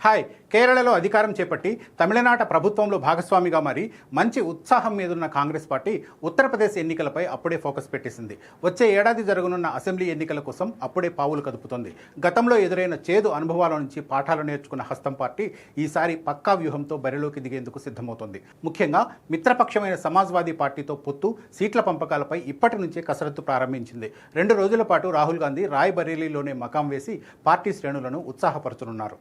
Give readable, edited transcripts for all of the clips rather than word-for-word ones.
Hi. కేరళలో అధికారం చేపట్టి తమిళనాట ప్రభుత్వంలో భాగస్వామిగా మారి మంచి ఉత్సాహం మీదున్న కాంగ్రెస్ పార్టీ ఉత్తరప్రదేశ్ ఎన్నికలపై అప్పుడే ఫోకస్ పెట్టేసింది. వచ్చే ఏడాది జరగనున్న అసెంబ్లీ ఎన్నికల కోసం అప్పుడే పావులు కదుపుతోంది. గతంలో ఎదురైన చేదు అనుభవాల నుంచి పాఠాలు నేర్చుకున్న హస్తం పార్టీ ఈసారి పక్కా వ్యూహంతో బరిలోకి దిగేందుకు సిద్ధమవుతోంది. ముఖ్యంగా మిత్రపక్షమైన సమాజ్వాదీ పార్టీతో పొత్తు, సీట్ల పంపకాలపై ఇప్పటి నుంచే కసరత్తు ప్రారంభించింది. 2 రోజుల పాటు రాహుల్ గాంధీ రాయ్ బరేలీలోనే మకాం వేసి పార్టీ శ్రేణులను ఉత్సాహపరచనున్నారు.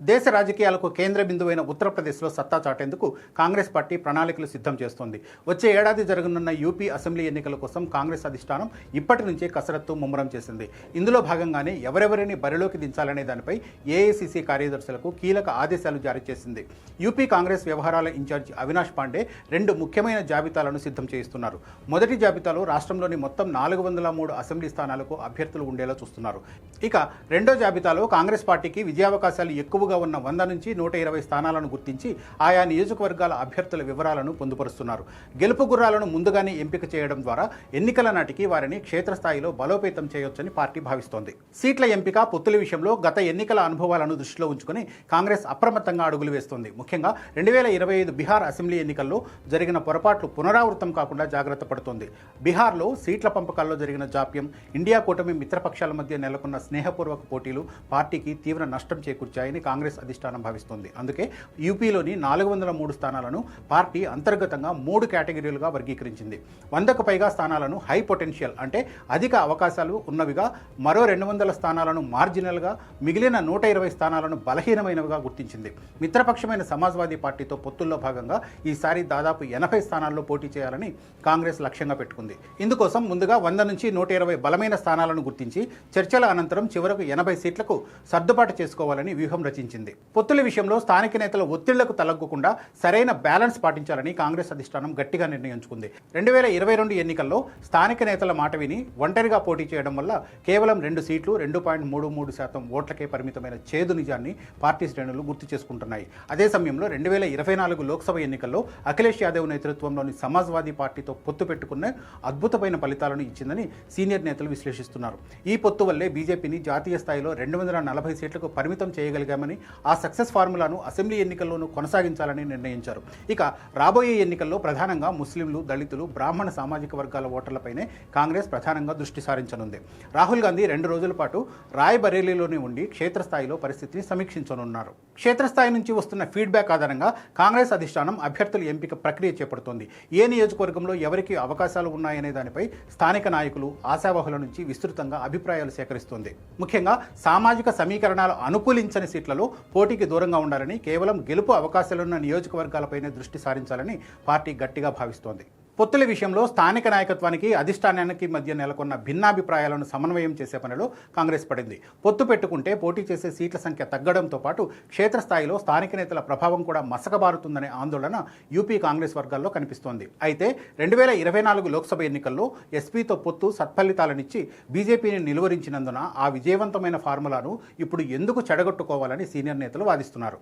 దేశ రాజకీయాలకు కేంద్ర బిందువైన ఉత్తరప్రదేశ్లో సత్తా చాటేందుకు కాంగ్రెస్ పార్టీ ప్రణాళికలు సిద్ధం చేస్తోంది. వచ్చే ఏడాది జరగనున్న యూపీ అసెంబ్లీ ఎన్నికల కోసం కాంగ్రెస్ అధిష్టానం ఇప్పటి నుంచే కసరత్తు ముమ్మరం చేసింది. ఇందులో భాగంగానే ఎవరెవరిని బరిలోకి దించాలనే దానిపై ఏఐసీసీ కార్యదర్శులకు కీలక ఆదేశాలు జారీ చేసింది. యూపీ కాంగ్రెస్ వ్యవహారాల ఇన్ఛార్జి అవినాష్ పాండే 2 ముఖ్యమైన జాబితాలను సిద్ధం చేయిస్తున్నారు. మొదటి జాబితాలో రాష్ట్రంలోని మొత్తం 403 అసెంబ్లీ స్థానాలకు అభ్యర్థులు ఉండేలా చూస్తున్నారు. ఇక రెండో జాబితాలో కాంగ్రెస్ పార్టీకి విజయావకాశాలు ఎక్కువగా ఉన్న 100 నుంచి 120 స్థానాలను గుర్తించి ఆయా నియోజకవర్గాల అభ్యర్థుల వివరాలను పొందుపరుస్తున్నారు. గెలుపు గుర్రాలను ముందుగానే ఎంపిక చేయడం ద్వారా ఎన్నికల నాటికి వారిని క్షేత్రస్థాయిలో బలోపేతం చేయొచ్చని పార్టీ భావిస్తోంది. సీట్ల ఎంపిక, పొత్తుల విషయంలో గత ఎన్నికల అనుభవాలను దృష్టిలో ఉంచుకుని కాంగ్రెస్ అప్రమత్తంగా అడుగులు వేస్తోంది. ముఖ్యంగా 2025 బీహార్ అసెంబ్లీ ఎన్నికల్లో జరిగిన పొరపాట్లు పునరావృతం కాకుండా జాగ్రత్త పడుతోంది. బీహార్లో సీట్ల పంపకాల్లో జరిగిన జాప్యం, ఇండియా కూటమి మిత్రపక్షాల మధ్య నెలకొన్న స్నేహపూర్వక పోటీలు పార్టీకి తీవ్ర నష్టం చేకూర్చాయని కాంగ్రెస్ అధిష్టానం భావిస్తోంది. అందుకే యూపీలోని 403 స్థానాలను పార్టీ అంతర్గతంగా 3 కేటగిరీలుగా వర్గీకరించింది. 100కు పైగా స్థానాలను హై పొటెన్షియల్ అంటే అధిక అవకాశాలు ఉన్నవిగా, మరో 200 స్థానాలను మార్జినల్గా, మిగిలిన 120 స్థానాలను బలహీనమైనవిగా గుర్తించింది. మిత్రపక్షమైన సమాజ్వాదీ పార్టీతో పొత్తుల్లో భాగంగా ఈసారి దాదాపు 80 స్థానాల్లో పోటీ చేయాలని కాంగ్రెస్ లక్ష్యంగా పెట్టుకుంది. ఇందుకోసం ముందుగా 100 నుంచి 120 బలమైన స్థానాలను గుర్తించి చర్చల అనంతరం చివరకు 80 సీట్లకు సర్దుబాటు చేసుకోవాలని వ్యూహం రచించింది. పొత్తుల విషయంలో స్థానిక నేతల ఒత్తిళ్లకు తలగ్గకుండా సరైన బ్యాలెన్స్ పాటించాలని కాంగ్రెస్ అధిష్టానం గట్టిగా నిర్ణయించుకుంది. 2022 ఎన్నికల్లో స్థానిక నేతల మాట విని ఒంటరిగా పోటీ చేయడం వల్ల కేవలం 2 సీట్లు 2.33% ఓట్లకే పరిమితమైన చేదు నిజాన్ని పార్టీ శ్రేణులు గుర్తు చేసుకుంటున్నాయి. అదే సమయంలో 2024 లోక్సభ ఎన్నికల్లో అఖిలేష్ యాదవ్ నేతృత్వంలోని సమాజ్వాదీ పార్టీతో పొత్తు పెట్టుకున్న అద్భుతమైన ఫలితాలను ఇచ్చిందని సీనియర్ నేతలు విశ్లేషిస్తున్నారు. ఈ పొత్తు వల్లే బీజేపీని జాతీయ స్థాయిలో 240 సీట్లకు పరిమితం చేయగలిగామని, ఆ సక్సెస్ ఫార్ములాను అసెంబ్లీ ఎన్నికల్లోనూ కొనసాగించాలని నిర్ణయించారు. ఇక రాబోయే ఎన్నికల్లో ప్రధానంగా ముస్లింలు, దళితులు, బ్రాహ్మణ సామాజిక వర్గాల ఓటర్లపైనే కాంగ్రెస్ ప్రధానంగా దృష్టి సారించనుంది. రాహుల్ గాంధీ 2 రోజుల పాటు రాయ్ బరేలీలోనే ఉండి క్షేత్రస్థాయిలో పరిస్థితిని సమీక్షించనున్నారు. క్షేత్రస్థాయి నుంచి వస్తున్న ఫీడ్బ్యాక్ ఆధారంగా కాంగ్రెస్ అధిష్టానం అభ్యర్థుల ఎంపిక ప్రక్రియ చేపడుతోంది. ఏ నియోజకవర్గంలో ఎవరికి అవకాశాలు ఉన్నాయనే దానిపై స్థానిక నాయకులు, ఆశావహుల నుంచి విస్తృతంగా అభిప్రాయాలు సేకరిస్తోంది. ముఖ్యంగా సామాజిక సమీకరణాలు అనుకూలించని సీట్లలో పోటీకి దూరంగా ఉండాలని, కేవలం గెలుపు అవకాశాలున్న నియోజకవర్గాలపైనే దృష్టి సారించాలని పార్టీ గట్టిగా భావిస్తోంది. పొత్తుల విషయంలో స్థానిక నాయకత్వానికి, అధిష్టానానికి మధ్య నెలకొన్న భిన్నాభిప్రాయాలను సమన్వయం చేసే పనిలో కాంగ్రెస్ పడింది. పొత్తు పెట్టుకుంటే పోటీ చేసే సీట్ల సంఖ్య తగ్గడంతో పాటు క్షేత్రస్థాయిలో స్థానిక నేతల ప్రభావం కూడా మసకబారుతుందనే ఆందోళన యూపీ కాంగ్రెస్ వర్గాల్లో కనిపిస్తోంది. అయితే 2024 లోక్సభ ఎన్నికల్లో ఎస్పీతో పొత్తు సత్ఫలితాలనిచ్చి బీజేపీని నిలువరించినందున ఆ విజయవంతమైన ఫార్ములాను ఇప్పుడు ఎందుకు చెడగొట్టుకోవాలని సీనియర్ నేతలు వాదిస్తున్నారు.